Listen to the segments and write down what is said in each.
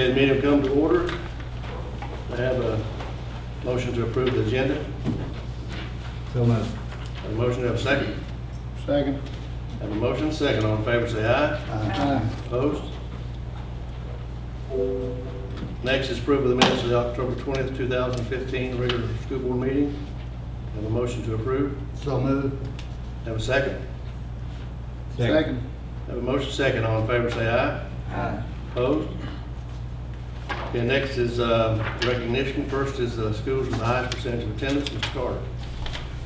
Okay, the meeting will come to order. I have a motion to approve the agenda. So moved. Have a motion to have a second. Second. Have a motion, second. All in favor, say aye. Aye. Opposed? Next is approval of the minutes of the October 20th, 2015 regular school board meeting. Have a motion to approve. So moved. Have a second. Second. Have a motion, second. All in favor, say aye. Aye. Opposed? Okay, next is recognition. First is the schools with the highest percentage of attendance. Mr. Carter.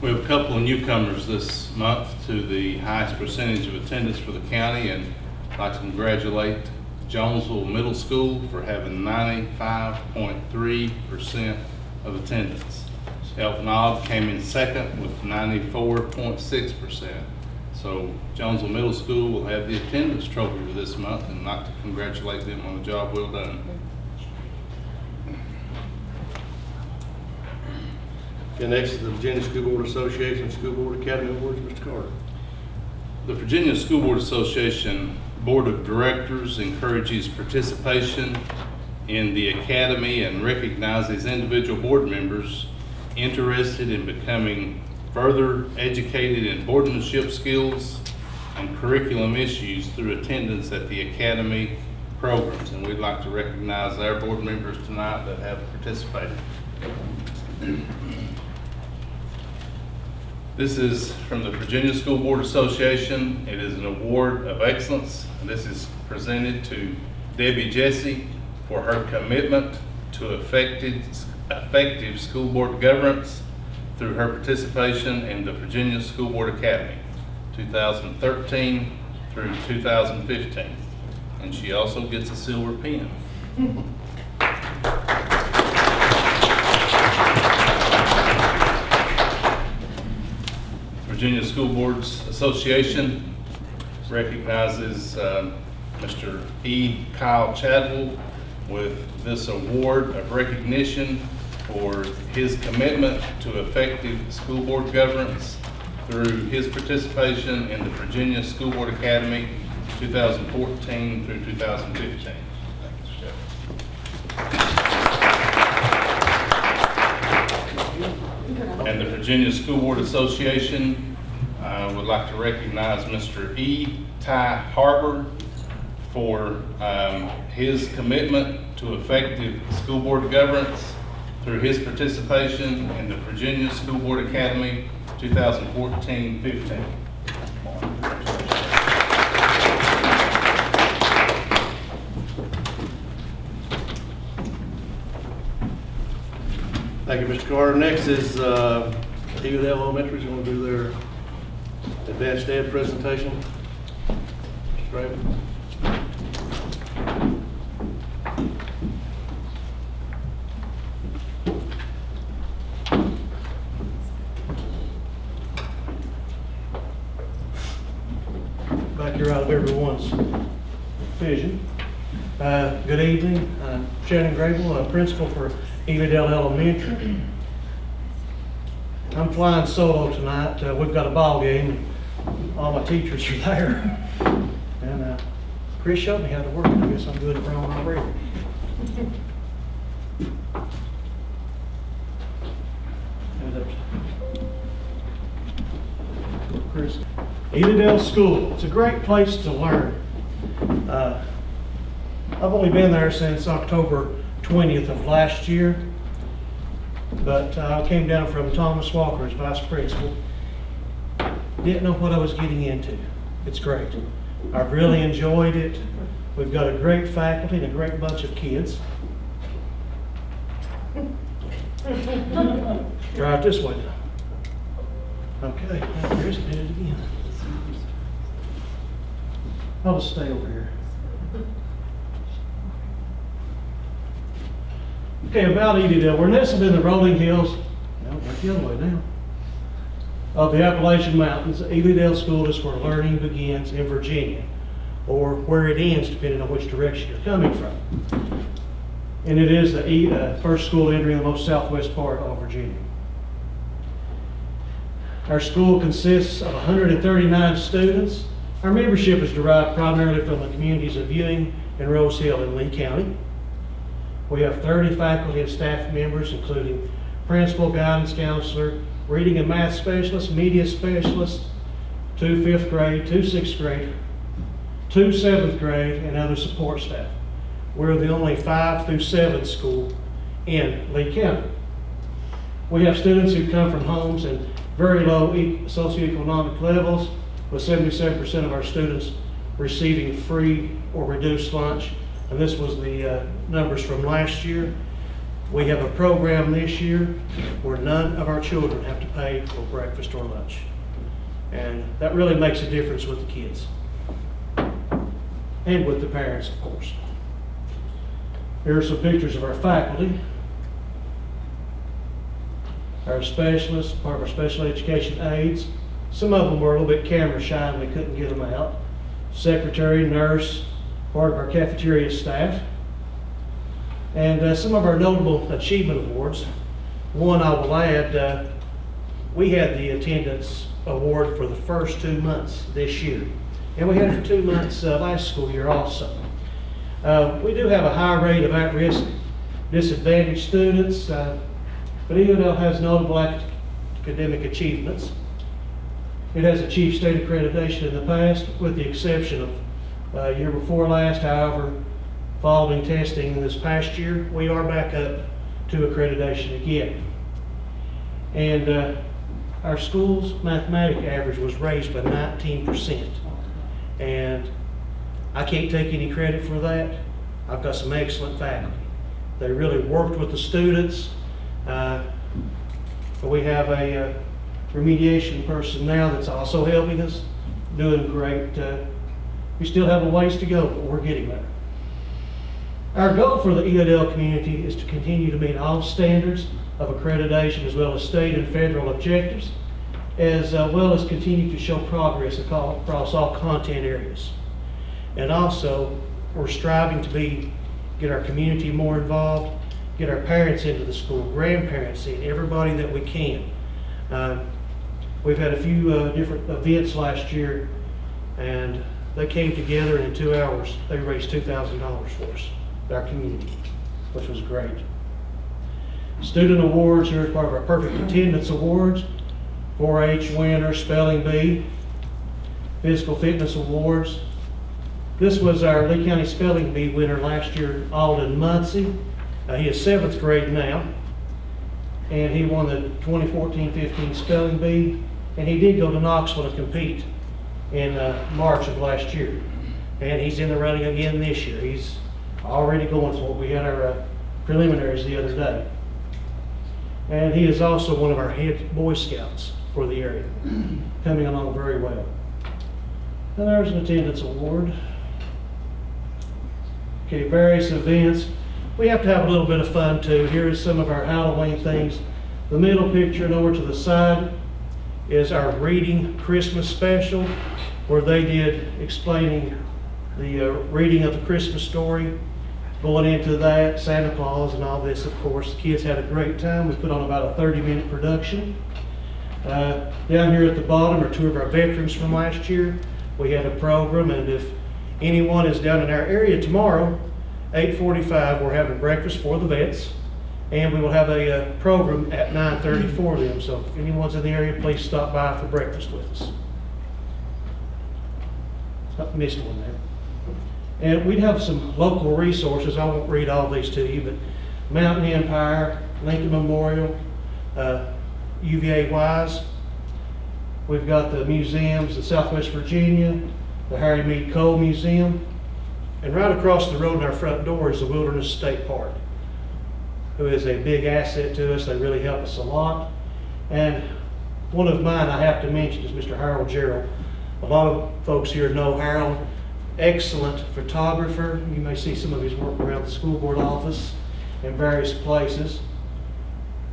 We have a couple of newcomers this month to the highest percentage of attendance for the county, and I'd like to congratulate Jonesville Middle School for having 95.3% of attendance. Elton Knob came in second with 94.6%. So Jonesville Middle School will have the attendance trophy for this month, and I'd like to congratulate them on a job well done. Okay, next is the Virginia School Board Association School Board Academy Awards. Mr. Carter. The Virginia School Board Association Board of Directors encourages participation in the Academy and recognizes individual board members interested in becoming further educated in boardmanship skills and curriculum issues through attendance at the Academy programs. And we'd like to recognize our board members tonight that have participated. This is from the Virginia School Board Association. It is an award of excellence. And this is presented to Debbie Jesse for her commitment to effective school board governance through her participation in the Virginia School Board Academy, 2013 through 2015. And she also gets a silver pen. Virginia School Boards Association recognizes Mr. E. Kyle Chadwell with this award of recognition for his commitment to effective school board governance through his participation in the Virginia School Board Academy 2014 through 2015. And the Virginia School Board Association would like to recognize Mr. E. Ty Harbor for his commitment to effective school board governance through his participation in the Virginia School Board Academy 2014-15. Thank you, Mr. Carter. Next is Eagle Dale Elementary is going to do their advanced ed presentation. Mr. Raven. Back here out of everyone's vision. Good evening. Shannon Grable, principal for Eagledale Elementary. I'm flying solo tonight. We've got a ball game. All my teachers are there. And Chris showed me how to work it. I guess I'm good at wrong already. Chris. Eagledale School. It's a great place to learn. I've only been there since October 20th of last year, but I came down from Thomas Walker as vice principal. Didn't know what I was getting into. It's great. I've really enjoyed it. We've got a great faculty and a great bunch of kids. Try it this way now. Okay, Chris did it again. I'll just stay over here. Okay, about Eagledale. We're nestled in the rolling hills, no, back the other way now, of the Appalachian Mountains. Eagledale School is where learning begins in Virginia, or where it ends, depending on which direction you're coming from. And it is the first school entering the most southwest part of Virginia. Our school consists of 139 students. Our membership is derived primarily from the communities of Ewing and Rose Hill in Lee County. We have 30 faculty and staff members, including principal, guidance counselor, reading and math specialist, media specialist, 2 5th grade, 2 6th grade, 2 7th grade, and other support staff. We're the only 5 through 7 school in Lee County. We have students who come from homes in very low socioeconomic levels, with 77% of our students receiving free or reduced lunch. And this was the numbers from last year. We have a program this year where none of our children have to pay for breakfast or lunch. And that really makes a difference with the kids. And with the parents, of course. Here are some pictures of our faculty. Our specialists, part of our special education aides. Some of them were a little bit camera shy and we couldn't get them out. Secretary, nurse, part of our cafeteria staff. And some of our notable achievement awards. One I will add, we had the attendance award for the first 2 months this year. And we had it for 2 months last school year also. We do have a high rate of at-risk disadvantaged students, but EODL has notable academic achievements. It has achieved state accreditation in the past, with the exception of year before last. However, following testing this past year, we are back up to accreditation again. And our school's mathematics average was raised by 19%. And I can't take any credit for that. I've got some excellent faculty. They really worked with the students. We have a remediation person now that's also helping us, doing great. We still have a ways to go, but we're getting there. Our goal for the EODL community is to continue to meet all standards of accreditation, as well as state and federal objectives, as well as continue to show progress across all content areas. And also, we're striving to get our community more involved, get our parents into the school, grandparents in, everybody that we can. We've had a few different events last year, and they came together, and in 2 hours, they raised $2,000 for us, our community, which was great. Student awards, here as part of our Perfect Attendance Awards, 4-H winner, Spelling Bee, Physical Fitness Awards. This was our Lee County Spelling Bee winner last year, Alden Muncie. He is 7th grade now, and he won the 2014-15 Spelling Bee, and he did go to Knoxville to compete in March of last year. And he's in the running again this year. He's already going for it. We had our preliminaries the other day. And he is also one of our head Boy Scouts for the area, coming along very well. And there's an attendance award. Okay, various events. We have to have a little bit of fun too. Here is some of our Halloween things. The middle picture and over to the side is our reading Christmas special, where they did explaining the reading of the Christmas story, going into that, Santa Claus and all this, of course. The kids had a great time. We put on about a 30-minute production. Down here at the bottom are 2 of our veterans from last year. We had a program, and if anyone is down in our area tomorrow, 8:45, we're having breakfast for the vets, and we will have a program at 9:30 for them. So if anyone's in the area, please stop by for breakfast with us. I missed one there. And we'd have some local resources. I won't read all these to you, but Mountain Empire, Lincoln Memorial, UVA Wise. We've got the museums in Southwest Virginia, the Harry Mead Cole Museum, and right across the road in our front door is the Wilderness State Park, who is a big asset to us. They really help us a lot. And one of mine I have to mention is Mr. Harold Gerald. A lot of folks here know Harold. Excellent photographer. You may see some of his work around the school board office and various places.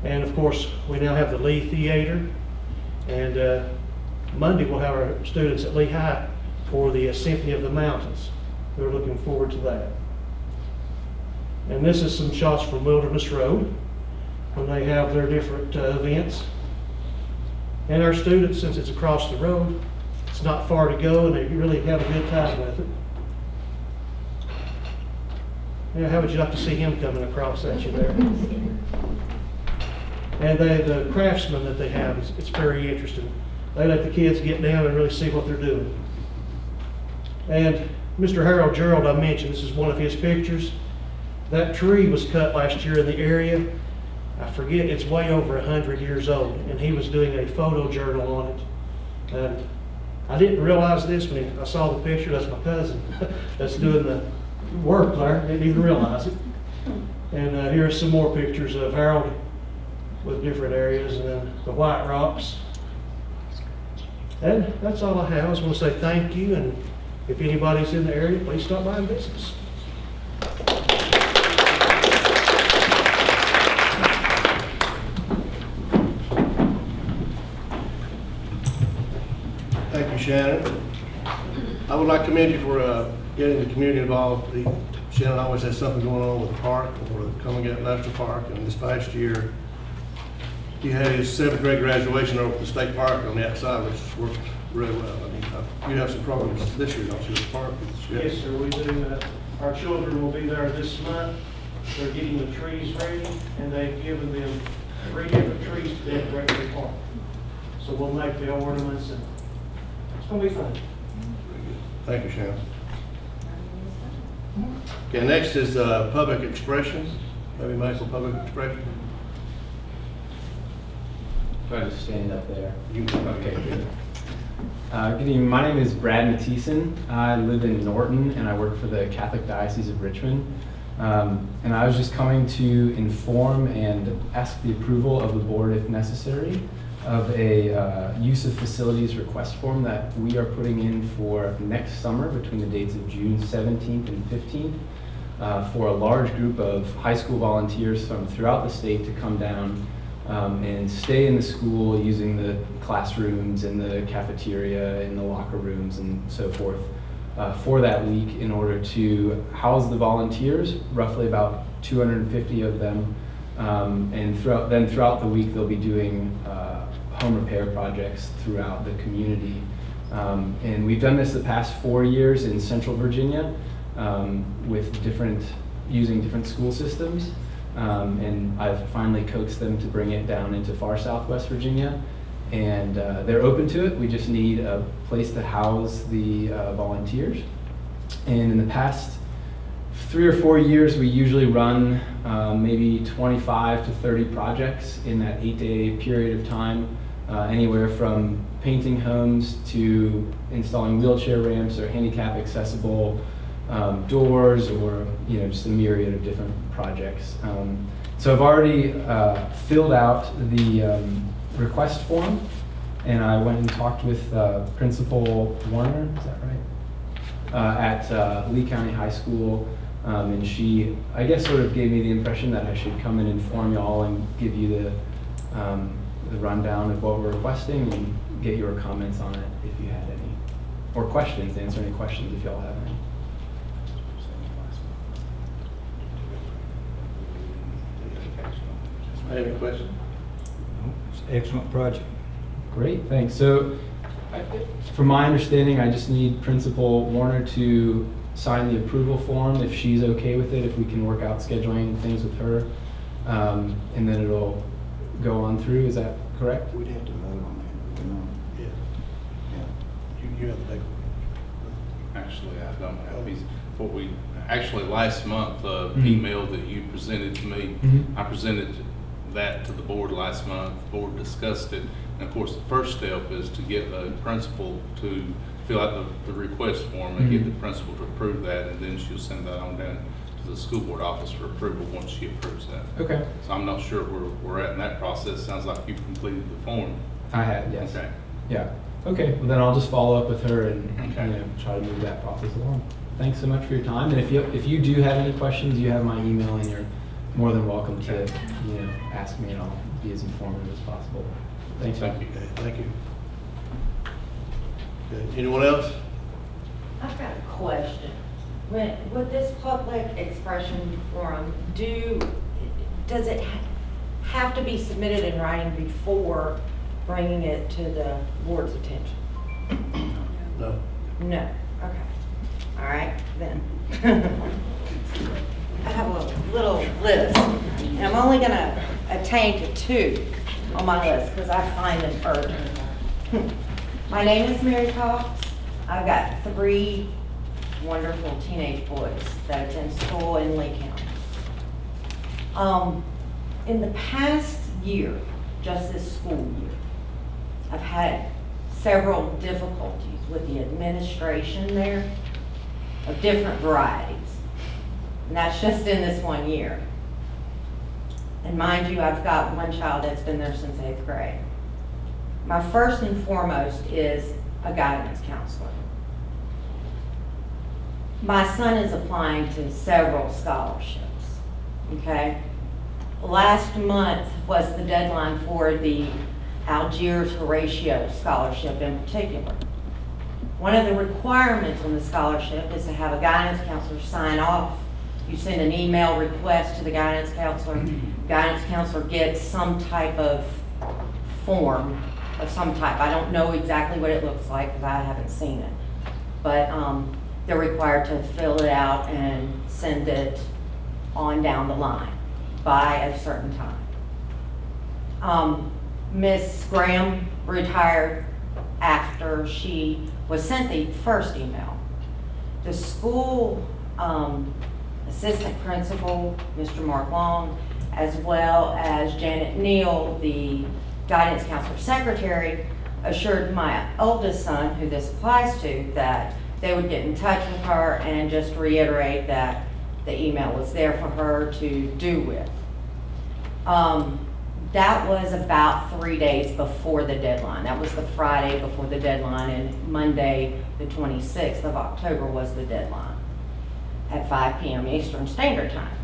And of course, we now have the Lee Theater. And Monday we'll have our students at Lee High for the Symphony of the Mountains. We're looking forward to that. And this is some shots from Wilderness Road when they have their different events. And our students, since it's across the road, it's not far to go, and they really have a good time with it. Yeah, how would you like to see him coming across at you there? And the craftsmen that they have, it's very interesting. They let the kids get down and really see what they're doing. And Mr. Harold Gerald, I mentioned, this is one of his pictures. That tree was cut last year in the area. I forget, it's way over 100 years old, and he was doing a photo journal on it. And I didn't realize this when I saw the picture. That's my cousin that's doing the work there. Didn't even realize it. And here's some more pictures of Harold with different areas, and then the White Rocks. And that's all I have. I just want to say thank you, and if anybody's in the area, please stop by and visit us. Thank you, Shannon. I would like to commend you for getting the community involved. Shannon always has something going on with the park or the Coming Out National Park, and this past year, he had his 7th grade graduation over at the state park on the outside, which worked really well. I mean, you have some programs this year, don't you, at the park? Yes, sir, we do. Our children will be there this month. They're getting the trees ready, and they've given them 3 different trees to decorate the park. So we'll make the ornaments, and it's going to be fun. Thank you, Shannon. Okay, next is public expression. Maybe Michael, public expression. Do I just stand up there? You can. Okay, good. Good evening. My name is Brad Mathieson. I live in Norton, and I work for the Catholic Diocese of Richmond. And I was just coming to inform and ask the approval of the board, if necessary, of a use of facilities request form that we are putting in for next summer between the dates of June 17th and 15th for a large group of high school volunteers from throughout the state to come down and stay in the school using the classrooms and the cafeteria and the locker rooms and so forth for that week in order to house the volunteers, roughly about 250 of them. And throughout the week, they'll be doing home repair projects throughout the community. And we've done this the past 4 years in Central Virginia with using different school systems. And I've finally coaxed them to bring it down into far Southwest Virginia. And they're open to it. We just need a place to house the volunteers. And in the past 3 or 4 years, we usually run maybe 25 to 30 projects in that 8-day period of time, anywhere from painting homes to installing wheelchair ramps or handicap accessible doors, or just a myriad of different projects. So I've already filled out the request form, and I went and talked with Principal Warner, is that right? At Lee County High School. And she, I guess, sort of gave me the impression that I should come and inform y'all and give you the rundown of what we're requesting and get your comments on it if you had any, or questions, answer any questions if y'all have any. Any questions? It's an excellent project. Great, thanks. So, from my understanding, I just need Principal Warner to sign the approval form if she's okay with it, if we can work out scheduling things with her, and then it'll go on through. Is that correct? We'd have to vote on that. Yeah. You have the paperwork. Actually, I don't have these. Actually, last month, email that you presented to me, I presented that to the board last month. The board discussed it. And of course, the first step is to get the principal to fill out the request form and get the principal to approve that, and then she'll send that on down to the school board office for approval once she approves that. Okay. So I'm not sure where we're at in that process. Sounds like you've completed the form. I have, yes. Okay. Yeah. Okay, well then I'll just follow up with her and try to move that process along. Thanks so much for your time. And if you do have any questions, you have my email, and you're more than welcome to ask me, and I'll be as informative as possible. Thanks. Thank you. Okay, thank you. Okay, anyone else? I've got a question. With this public expression forum, does it have to be submitted in writing before bringing it to the board's attention? No. No. Okay. All right, then. I have a little list, and I'm only gonna attain to 2 on my list because I find them urgent. My name is Mary Cox. I've got 3 wonderful teenage boys that attend school in Lee County. In the past year, just this school year, I've had several difficulties with the administration there of different varieties. And that's just in this 1 year. And mind you, I've got 1 child that's been there since 8th grade. My first and foremost is a guidance counselor. My son is applying to several scholarships, okay? Last month was the deadline for the Algiers Horatio Scholarship in particular. One of the requirements on the scholarship is to have a guidance counselor sign off. You send an email request to the guidance counselor. Guidance counselor gets some type of form of some type. I don't know exactly what it looks like because I haven't seen it. But they're required to fill it out and send it on down the line by a certain time. Miss Graham retired after she was sent the first email. The school assistant principal, Mr. Mark Long, as well as Janet Neal, the guidance counselor secretary, assured my oldest son, who this applies to, that they would get in touch with her and just reiterate that the email was there for her to do with. That was about 3 days before the deadline. That was the Friday before the deadline, and Monday, the 26th of October was the deadline at 5 p.m. Eastern Standard Time.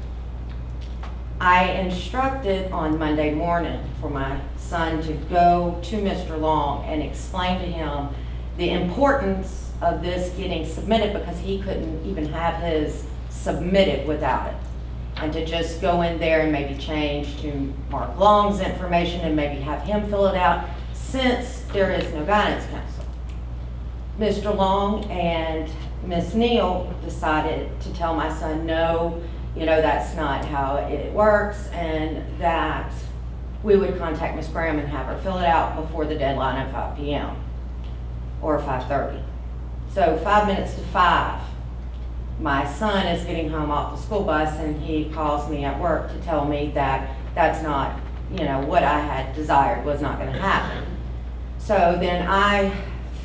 I instructed on Monday morning for my son to go to Mr. Long and explain to him the importance of this getting submitted because he couldn't even have his submitted without it. And to just go in there and maybe change to Mark Long's information and maybe have him fill it out since there is no guidance counselor. Mr. Long and Miss Neal decided to tell my son, no, you know, that's not how it works, and that we would contact Miss Graham and have her fill it out before the deadline at 5 p.m. or 5:30. So 5 minutes to 5, my son is getting home off the school bus and he calls me at work to tell me that that's not, you know, what I had desired was not going to happen. So then I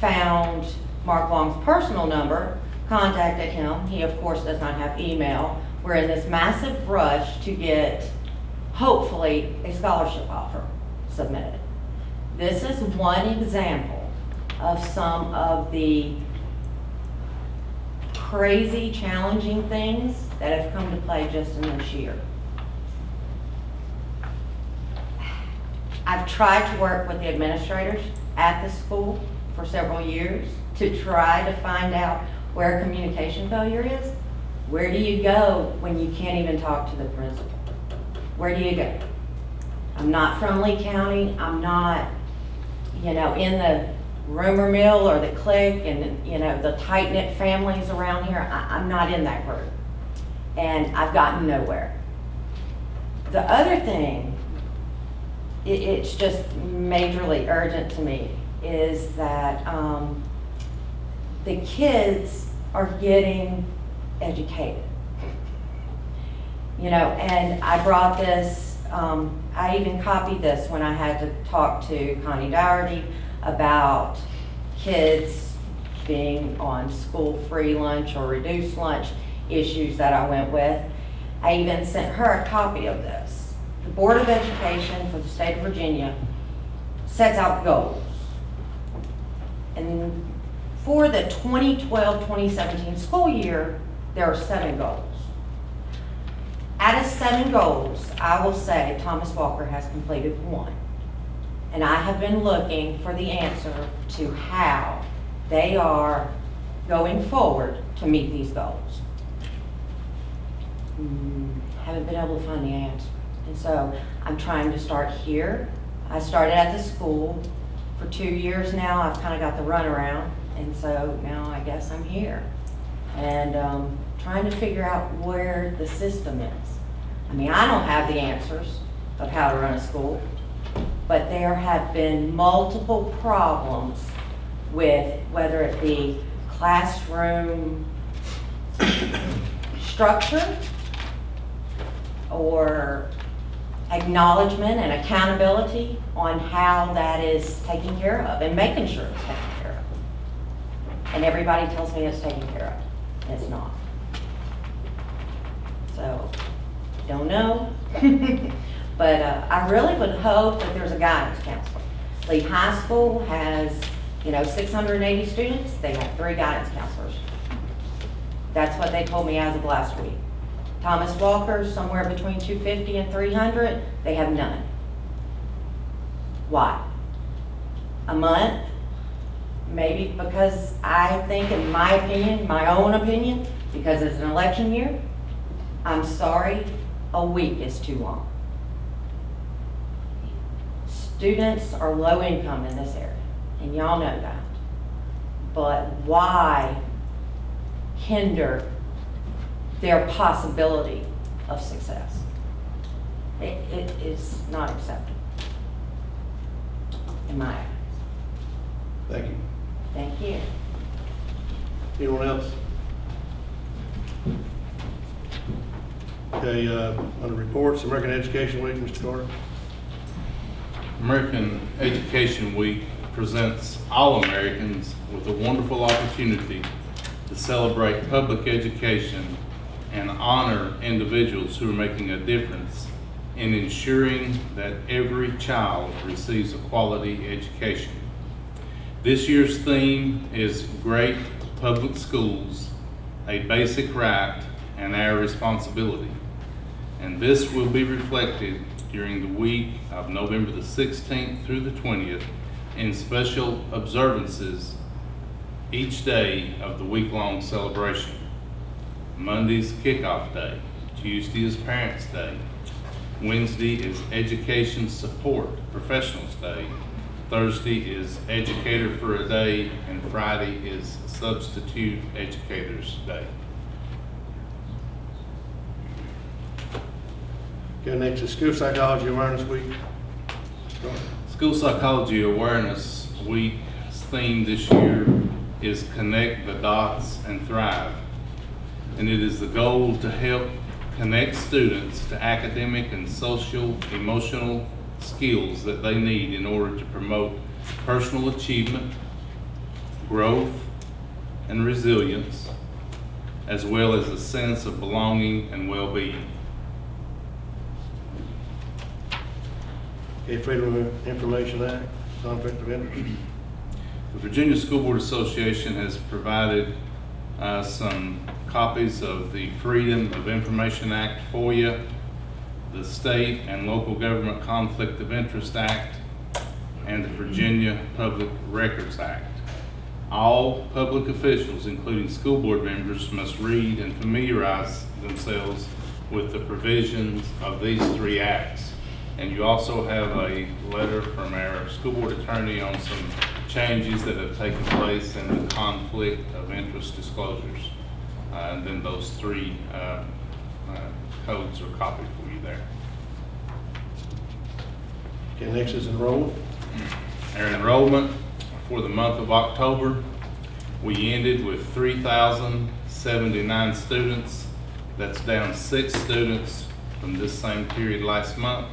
found Mark Long's personal number, contacted him. He, of course, does not have email. We're in this massive rush to get, hopefully, a scholarship offer submitted. This is one example of some of the crazy, challenging things that have come to play just in this year. I've tried to work with the administrators at the school for several years to try to find out where communication failure is. Where do you go when you can't even talk to the principal? Where do you go? I'm not from Lee County. I'm not, you know, in the rumor mill or the clique and, you know, the tight-knit families around here. I'm not in that group. And I've gotten nowhere. The other thing, it's just majorly urgent to me, is that the kids are getting educated. You know, and I brought this, I even copied this when I had to talk to Connie Dougherty about kids being on school-free lunch or reduced lunch issues that I went with. I even sent her a copy of this. The Board of Education for the state of Virginia sets out goals. And for the 2012-2017 school year, there are 7 goals. Out of 7 goals, I will say Thomas Walker has completed 1. And I have been looking for the answer to how they are going forward to meet these goals. Haven't been able to find the answer. And so I'm trying to start here. I started at the school for 2 years now. I've kind of got the runaround. And so now I guess I'm here. And trying to figure out where the system is. I mean, I don't have the answers of how to run a school, but there have been multiple problems with whether it be classroom structure or acknowledgement and accountability on how that is taken care of and making sure it's taken care of. And everybody tells me it's taken care of, and it's not. So, don't know. But I really would hope that there's a guidance counselor. Lee High School has, 680 students. They have 3 guidance counselors. That's what they told me as of last week. Thomas Walker, somewhere between 250 and 300, they have none. Why? A month? Maybe because I think, in my opinion, my own opinion, because it's an election year, I'm sorry, a week is too long. Students are low income in this area, and y'all know that. But why hinder their possibility of success? It is not acceptable, in my eyes. Thank you. Thank you. Anyone else? Okay, under reports, American Education Week, Mr. Carter. American Education Week presents all Americans with a wonderful opportunity to celebrate public education and honor individuals who are making a difference in ensuring that every child receives a quality education. This year's theme is Great Public Schools, a Basic Right and Our Responsibility. And this will be reflected during the week of November the 16th through the 20th in special observances each day of the week-long celebration. Monday's kickoff day, Tuesday is Parents' Day, Wednesday is Education Support Professionals Day, Thursday is Educator for a Day, and Friday is Substitute Educators Day. Okay, next is School Psychology Awareness Week. School Psychology Awareness Week's theme this year is Connect the Dots and Thrive. And it is the goal to help connect students to academic and social, emotional skills that they need in order to promote personal achievement, growth, and resilience, as well as a sense of belonging and well-being. Okay, Freedom of Information Act, Conflict of Interest. The Virginia School Board Association has provided some copies of the Freedom of Information Act for you, the State and Local Government Conflict of Interest Act, and the Virginia Public Records Act. All public officials, including school board members, must read and familiarize themselves with the provisions of these 3 acts. And you also have a letter from our school board attorney on some changes that have taken place in the conflict of interest disclosures. And then those 3 codes are copied for you there. Okay, next is enrollment. Our enrollment for the month of October, we ended with 3,079 students. That's down 6 students from this same period last month,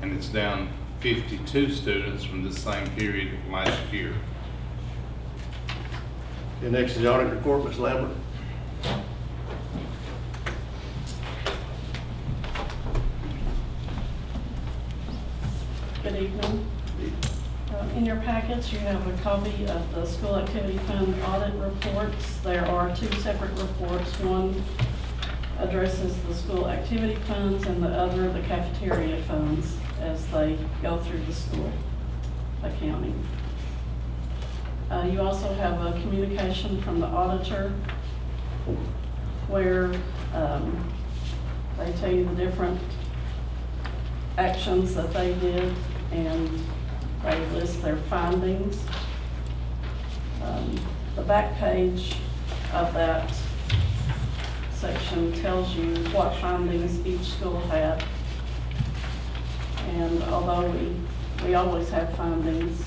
and it's down 52 students from this same period last year. Okay, next is the audit report, Ms. Lambert. Good evening. In your packets, you have a copy of the school activity fund audit reports. There are 2 separate reports. One addresses the school activity funds and the other the cafeteria funds as they go through the school accounting. You also have a communication from the auditor where they tell you the different actions that they did and they list their findings. The back page of that section tells you what findings each school had. And although we always have findings,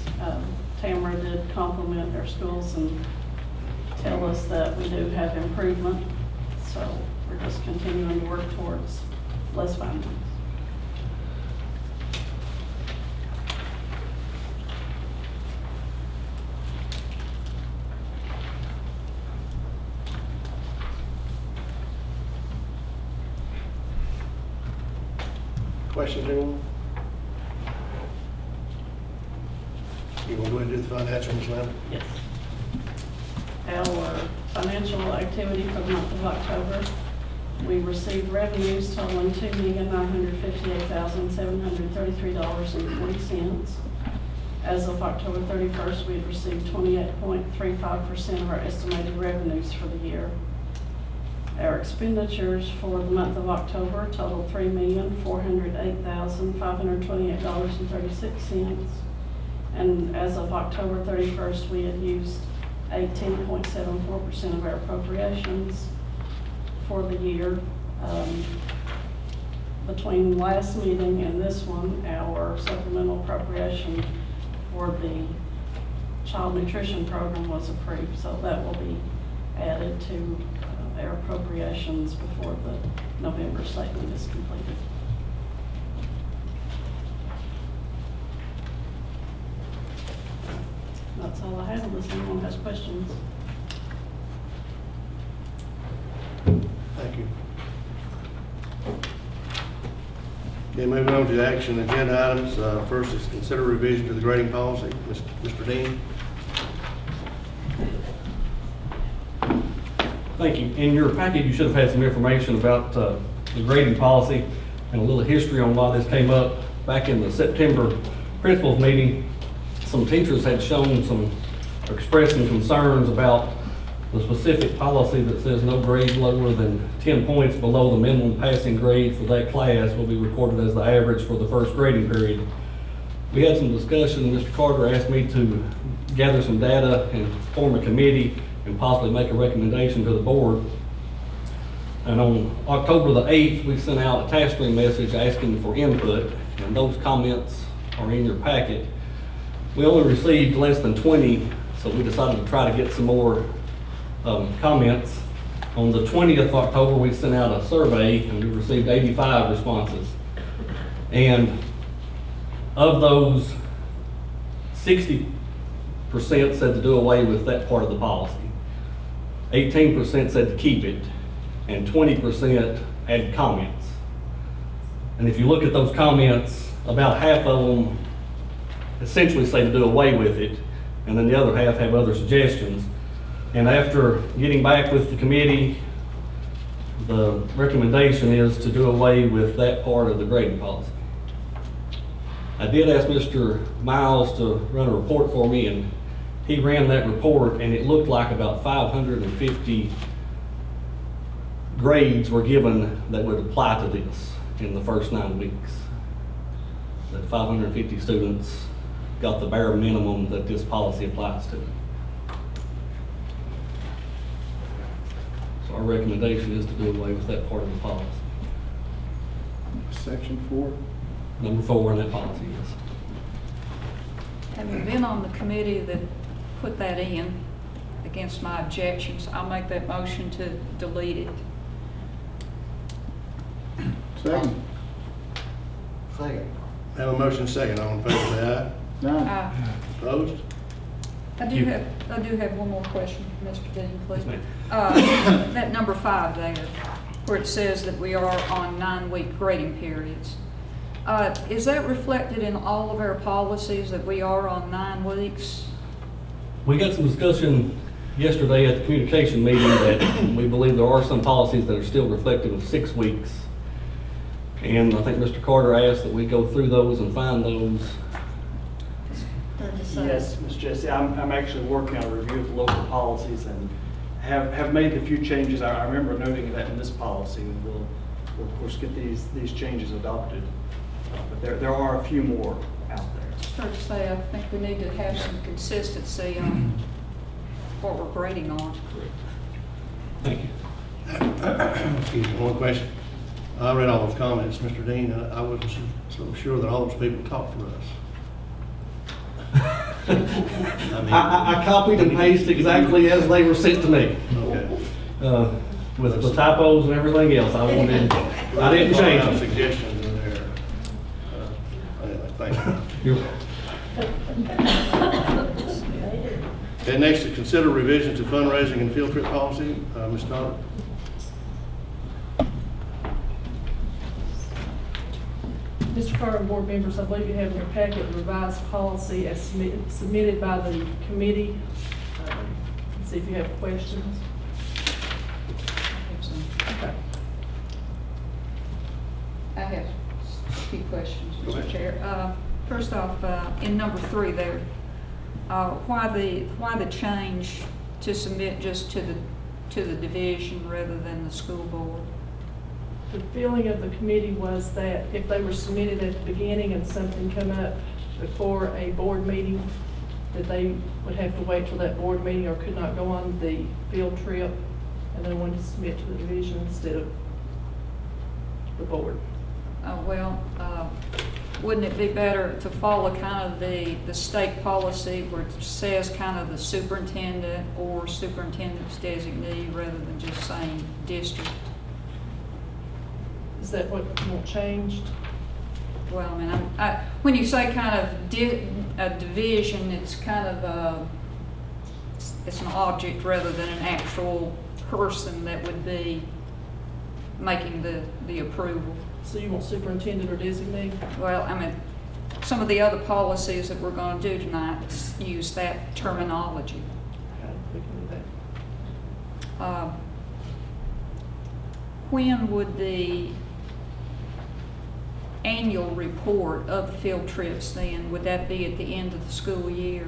Tamara did compliment our schools and tell us that we do have improvement. So we're just continuing to work towards less findings. Questions, anyone? You want to go ahead and do the financial, Ms. Lambert? Yes. Our financial activity for the month of October, we received revenues totaling $2,958,733.40. As of October 31st, we had received 28.35% of our estimated revenues for the year. Our expenditures for the month of October totaled $3,408,528.36. And as of October 31st, we had used 18.74% of our appropriations for the year. Between last meeting and this one, our supplemental appropriation for the child nutrition program was approved, so that will be added to our appropriations before the November statement is completed. That's all I have unless anyone has questions. Thank you. Okay, moving on to the action agenda items. First is consider revision to the grading policy. Mr. Dean? Thank you. In your packet, you should have had some information about the grading policy and a little history on why this came up. Back in the September principals meeting, some teachers had expressed some concerns about the specific policy that says no grade lower than 10 points below the minimum passing grade for that class will be recorded as the average for the first grading period. We had some discussion. Mr. Carter asked me to gather some data and form a committee and possibly make a recommendation to the board. And on October the 8th, we sent out a task stream message asking for input, and those comments are in your packet. We only received less than 20, so we decided to try to get some more comments. On the 20th of October, we sent out a survey and we received 85 responses. And of those, 60% said to do away with that part of the policy. 18% said to keep it, and 20% had comments. And if you look at those comments, about half of them essentially say to do away with it, and then the other half have other suggestions. And after getting back with the committee, the recommendation is to do away with that part of the grading policy. I did ask Mr. Miles to run a report for me, and he ran that report, and it looked like about 550 grades were given that would apply to this in the first 9 weeks. That 550 students got the bare minimum that this policy applies to. So our recommendation is to do away with that part of the policy. Section 4. Number 4 in that policy, yes. Having been on the committee that put that in against my objections, I'll make that motion to delete it. Second. Second. Have a motion second. All in favor, say aye. None. Opposed? I do have one more question, Mr. Dean, please. Yes, That number 5 there, where it says that we are on 9-week grading periods. Is that reflected in all of our policies that we are on 9 weeks? We got some discussion yesterday at the communication meeting that we believe there are some policies that are still reflective of 6 weeks. And I think Mr. Carter asked that we go through those and find those. Yes, Ms. Jessie, I'm actually working on a review of the local policies and have made a few changes. I remember noting that in this policy, and we'll of course get these changes adopted. But there are a few more out there. It's fair to say, I think we need to have some consistency on what we're grading on. Thank you. Excuse me, one question. I read all those comments, Mr. Dean, and I wasn't so sure that all those people talked for us. I copied and pasted exactly as they were sent to me, Okay. with typos and everything else. I didn't change them. Suggestions in there. Anyway, thank you. Okay, next, to consider revision to fundraising and field trip policy. Ms. Carter? Mr. Carter and board members, I believe you have in your packet the revised policy as submitted by the committee. Let's see if you have questions. Okay. I have a few questions, Go Mr. ahead. Chair. First off, in number 3 there, why the change to submit just to the division rather than the school board? The feeling of the committee was that if they were submitted at the beginning and something come up before a board meeting, that they would have to wait till that board meeting or could not go on the field trip, and they wanted to submit to the division instead of the board. Wouldn't it be better to follow kind of the state policy where it says kind of the superintendent or superintendent's designee rather than just saying district? Is that what you want changed? Well, I mean, when you say kind of a division, it's kind of it's an object rather than an actual person that would be making the approval. So you want superintendent or designee? Well, I mean, some of the other policies that we're going to do tonight use that terminology. Okay, we can do that. When would the annual report of the field trips then, would that be at the end of the school year?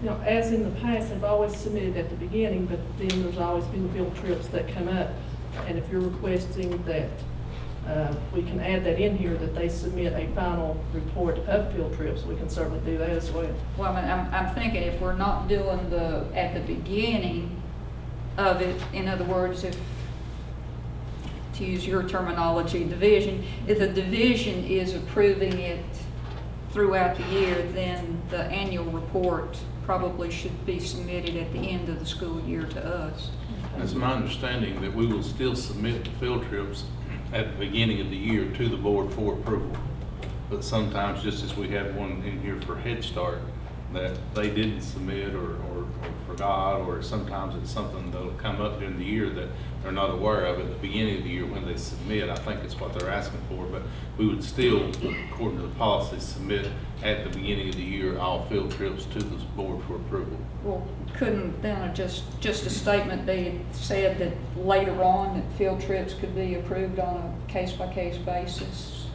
You know, as in the past, they've always submitted at the beginning, but then there's always been field trips that come up. And if you're requesting that we can add that in here, that they submit a final report of field trips, we can certainly do that as well. Well, I mean, I'm thinking if we're not doing at the beginning of it, in other words, if, to use your terminology, division, if the division is approving it throughout the year, then the annual report probably should be submitted at the end of the school year to us. It's my understanding that we will still submit the field trips at the beginning of the year to the board for approval. But sometimes, just as we had one in here for Head Start, that they didn't submit or forgot, or sometimes it's something that'll come up during the year that they're not aware of at the beginning of the year when they submit. I think it's what they're asking for, but we would still, according to the policy, submit at the beginning of the year all field trips to the board for approval. Well, couldn't then just a statement be said that later on that field trips could be approved on a case-by-case basis?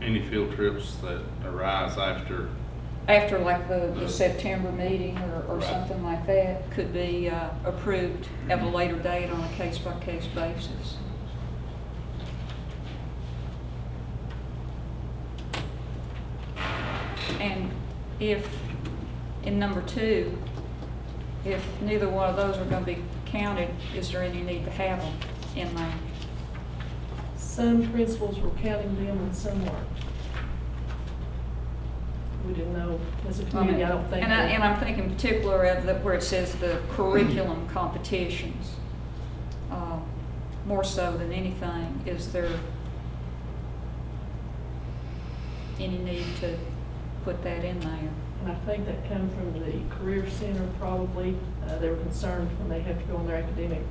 Any field trips that arise after, Like the September meeting or Right. something like that could be approved at a later date on a case-by-case basis. And if, in number 2, if neither one of those are going to be counted, is there any need to have them in there? Some principals were counting them and some weren't. We didn't know, as a committee, I don't think. And I'm thinking in particular of where it says the curriculum competitions. More so than anything, is there any need to put that in there? And I think that comes from the Career Center probably. They were concerned when they have to go on their academic.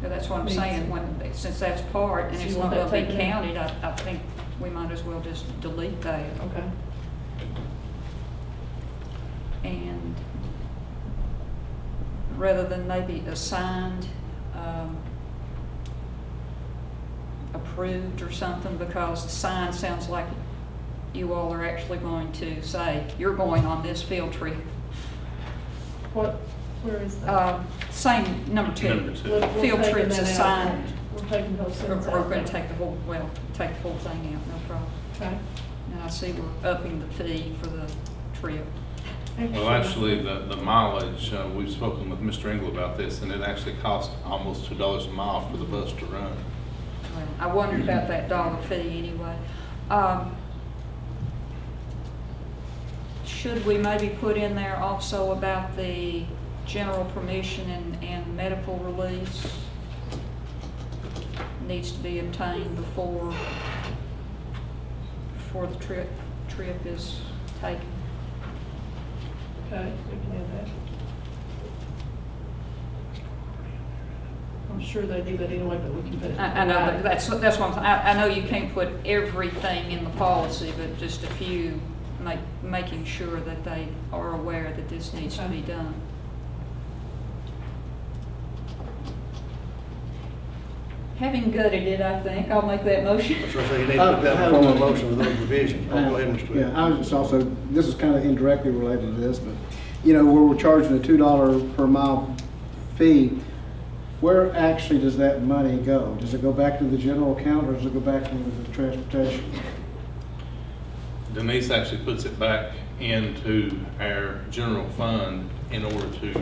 But that's what I'm saying, since that's part and So it's you not want that going to be taken out? counted, I think we might as well just delete that. Okay. And rather than maybe assigned, approved or something, because assigned sounds like you all are actually going to say, you're going on this field trip. Where is that? Same, number 2. Number 2. We're Field taking trips that out. assigned. We're taking those We're things out. going to take the whole thing out, no problem. Okay. And I see we're upping the fee for the trip. Well, actually, the mileage, we've spoken with Mr. Engel about this, and it actually costs almost $2 a mile for the bus to run. Well, I wondered about that dollar fee anyway. Should we maybe put in there also about the general permission and medical release needs to be obtained before the trip is taken? Okay, we can add that. I'm sure they do that anyway, but we can put it. I know, but that's what I know you can't put everything in the policy, but just a few, making sure that they are aware that this needs to be done. Having gutted it, I think, I'll make that motion. So you need to put that in formal motion with those revisions. Go ahead, Mr. Twitter. Yeah, I was just also, this is kind of indirectly related to this, but, you know, where we're charging a $2 per mile fee, where actually does that money go? Does it go back to the general account, or does it go back into the transportation? Denise actually puts it back into our general fund in order to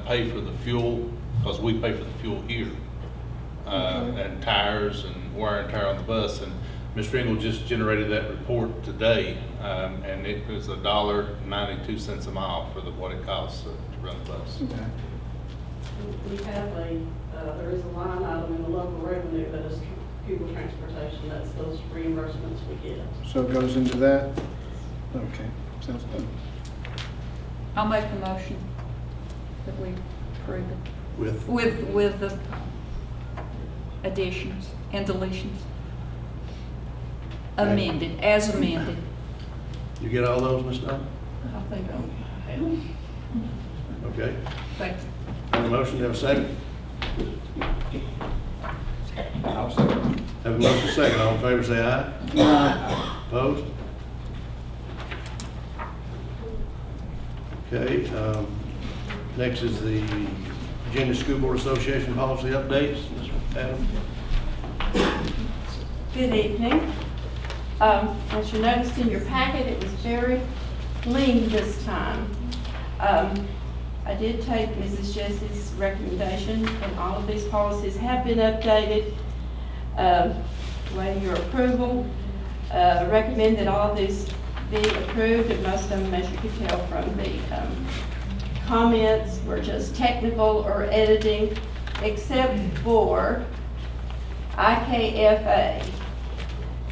pay for the fuel, because we pay for the fuel here. And tires and wear and tear on the bus. And Mr. Engel just generated that report today, and it was $1.92 a mile for what it costs to run the bus. Okay. We have there is a line item in the local revenue that is pupil transportation. That's those reimbursements we get. So it goes into that? Okay, sounds good. I'll make the motion that we approve it. With, With the additions and deletions. Amended, as amended. you get all those, Ms. Dunn? I think I have. Okay. Thank you. Have a motion, have a second? I'll second. Have a motion second, all in favor say aye. Aye. Opposed? Okay, next is the Virginia School Board Association policy updates. Mr. Adams? Good evening. As you noticed in your packet, it was very lean this time. I did take Mrs. Jessie's recommendation, and all of these policies have been updated. Waiting your approval. Recommend that all of these be approved, and most of them, as you could tell from the comments, were just technical or editing, except for IKFA.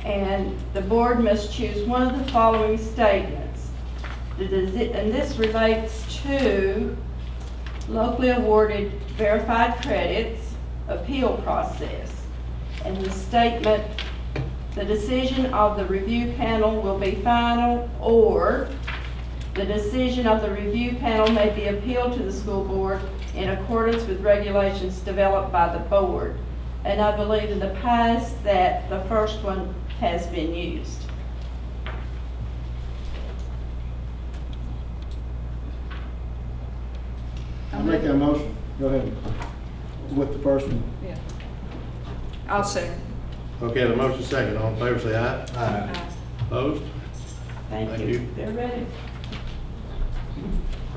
And the board must choose one of the following statements. And this relates to locally awarded verified credits appeal process. And the statement, the decision of the review panel will be final, or the decision of the review panel may be appealed to the school board in accordance with regulations developed by the board. And I believe in the past that the first one has been used. I'll make that motion. Go ahead. With the first one. Yeah. I'll second. Okay, the motion second, all in favor say aye. Aye. Opposed? Thank Thank you. you. They're ready.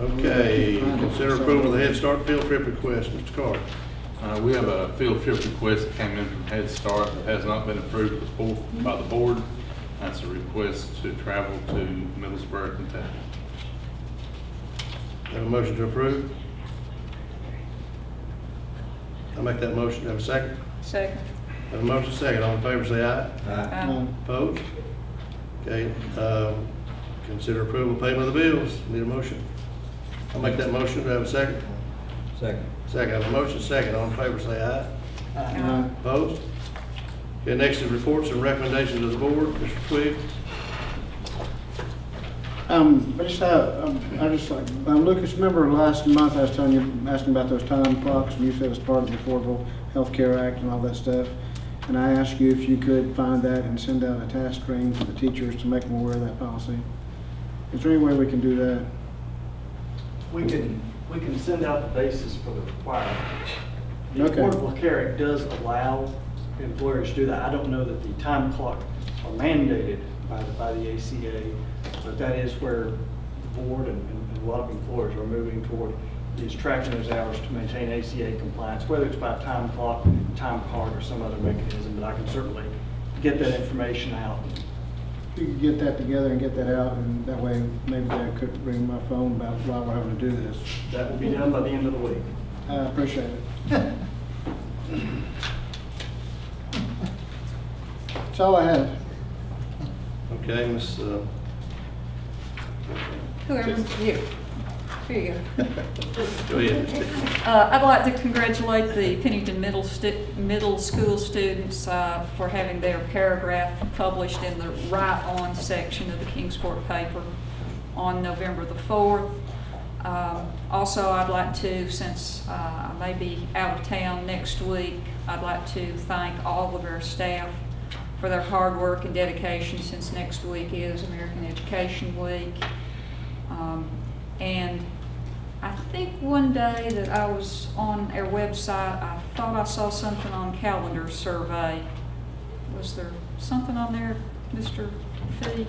Okay, consider approval of the Head Start field trip request. Mr. Carter? We have a field trip request that came in from Head Start that has not been approved by the board. That's a request to travel to Middlesboro, Kentucky. Have a motion to approve? I'll make that motion. Have a second? Second. Have a motion second. All in favor say aye. Aye. Opposed? Okay, consider approval of payment of the bills. Need a motion? I'll make that motion. Do I have a second? Second. Second. I have a motion second. All in favor say aye. Aye. Opposed? Okay, next is reports and recommendations of the board. Mr. Twigg? Lucas, remember last month I was telling you, asking about those time clocks, and you said it's part of the Affordable Health Care Act and all that stuff. And I asked you if you could find that and send out a task stream to the teachers to make them aware of that policy. Is there any way we can do that? We can send out the basis for the requirement. The Okay. Affordable Care Act does allow employers to do that. I don't know that the time clock are mandated by the ACA, but that is where board and a lot of employers are moving toward these tracking those hours to maintain ACA compliance, whether it's by time clock, time card, or some other mechanism, but I can certainly get that information out. If you could get that together and get that out, and that way maybe I could ring my phone about why we're having to do this. That will be done by the end of the week. I appreciate it. That's all I have. Okay, Ms. Whoever's here. Here you go. Go ahead, Ms. Tiffany. I'd like to congratulate the Pennington Middle School students for having their paragraph published in the Right On section of the Kingsport paper on November the 4th. Also, I'd like to, since I may be out of town next week, I'd like to thank all of our staff for their hard work and dedication, since next week is American Education Week. And I think one day that I was on our website, I thought I saw something on calendar survey. Was there something on there, Mr. Fee?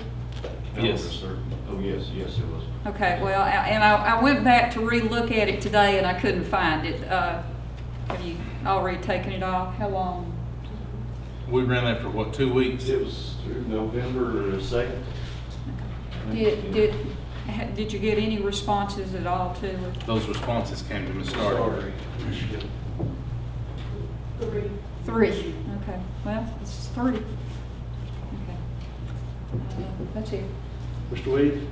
Yes. Oh, yes, it was. Okay, well, I went back to re-look at it today and I couldn't find it. Have you already taken it off? How long? We ran that for what, 2 weeks? It was through November 2nd. Did you get any responses at all to it? Those responses came to Ms. Carter. Three. Okay, well, it's 3. Okay. That's it. Mr. Weed?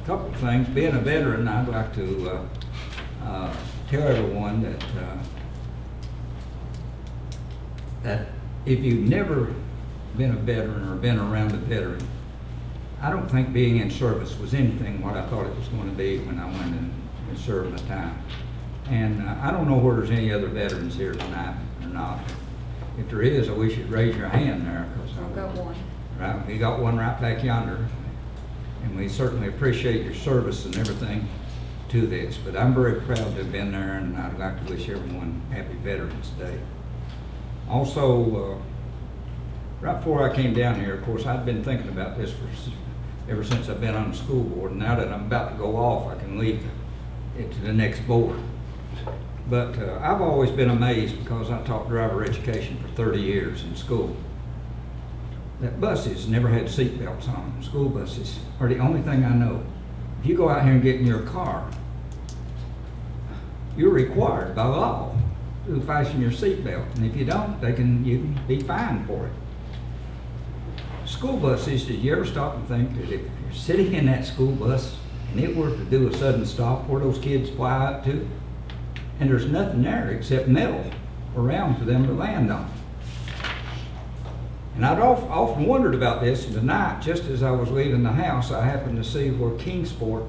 Couple of things. Being a veteran, I'd like to tell everyone that if you've never been a veteran or been around a veteran, I don't think being in service was anything what I thought it was going to be when I went and served my time. And I don't know where there's any other veterans here tonight or not. If there is, I wish you'd raise your hand there. I've got one. Right, we got one right back yonder. And we certainly appreciate your service and everything to this. But I'm very proud to have been there, and I'd like to wish everyone happy Veterans Day. Also, right before I came down here, of course, I'd been thinking about this ever since I've been on the school board. Now that I'm about to go off, I can leave it to the next board. But I've always been amazed, because I taught driver education for 30 years in school, that buses never had seat belts on them. School buses are the only thing I know. If you go out here and get in your car, you're required by law to fasten your seat belt. And if you don't, you can be fined for it. School buses, did you ever stop and think that if you're sitting in that school bus and it were to do a sudden stop, where those kids fly up to, and there's nothing there except metal around for them to land on? And I'd often wondered about this, and tonight, just as I was leaving the house, I happened to see where Kingsport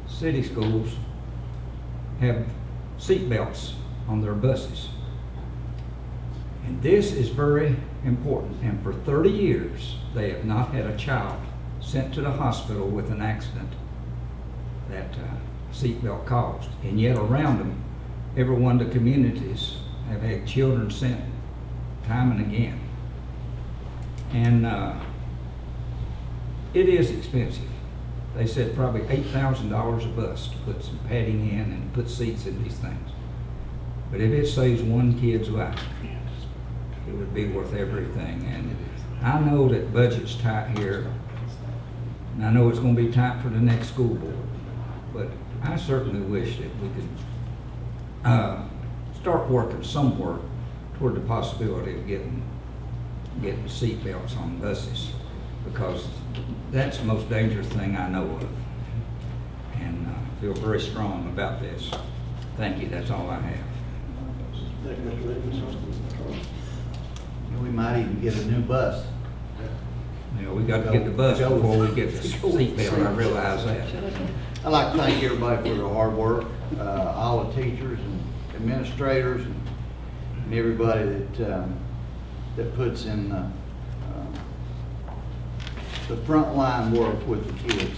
city schools have seat belts on their buses. And this is very important. And for 30 years, they have not had a child sent to the hospital with an accident that seatbelt caused. And yet around them, every one of the communities have had children sent time and again. And it is expensive. They said probably $8,000 a bus to put some padding in and put seats in these things. But if it saves one kid's life, it would be worth everything. And I know that budget's tight here, and I know it's going to be tight for the next school board. But I certainly wish that we could start working somewhere toward the possibility of getting seat belts on buses, because that's the most dangerous thing I know of. And I feel very strong about this. Thank you. That's all I have. Thank you, Mr. Weed. We might even get a new bus. You know, we got to get the bus before we get the seat belt. I realize that. I'd like to thank everybody for their hard work, all the teachers and administrators and everybody that puts in the front line work with the kids.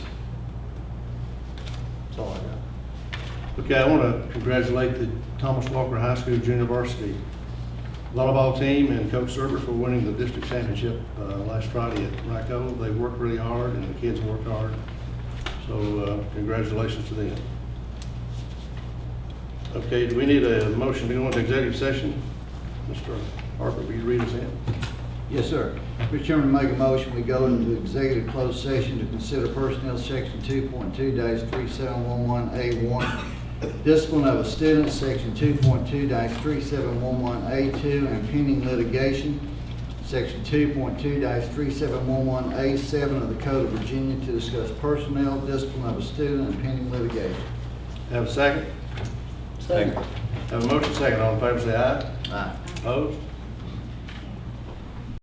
That's all I got. Okay, I want to congratulate the Thomas Walker High School Junior Varsity volleyball team and Coach Serber for winning the district championship last Friday at Racco. They worked really hard, and the kids worked hard. So congratulations to them. Okay, do we need a motion to go into executive session? Mr. Harper, will you read us in? Yes, sir. Mr. Chairman, make a motion, we go into executive closed session to consider personnel section 2.2-3711A1, discipline of a student, section 2.2-3711A2, and pending litigation, section 2.2-3711A7 of the Code of Virginia to discuss personnel, discipline of a student, and pending litigation. Have a second? Second. Have a motion second. All in favor, say aye. Aye. Opposed?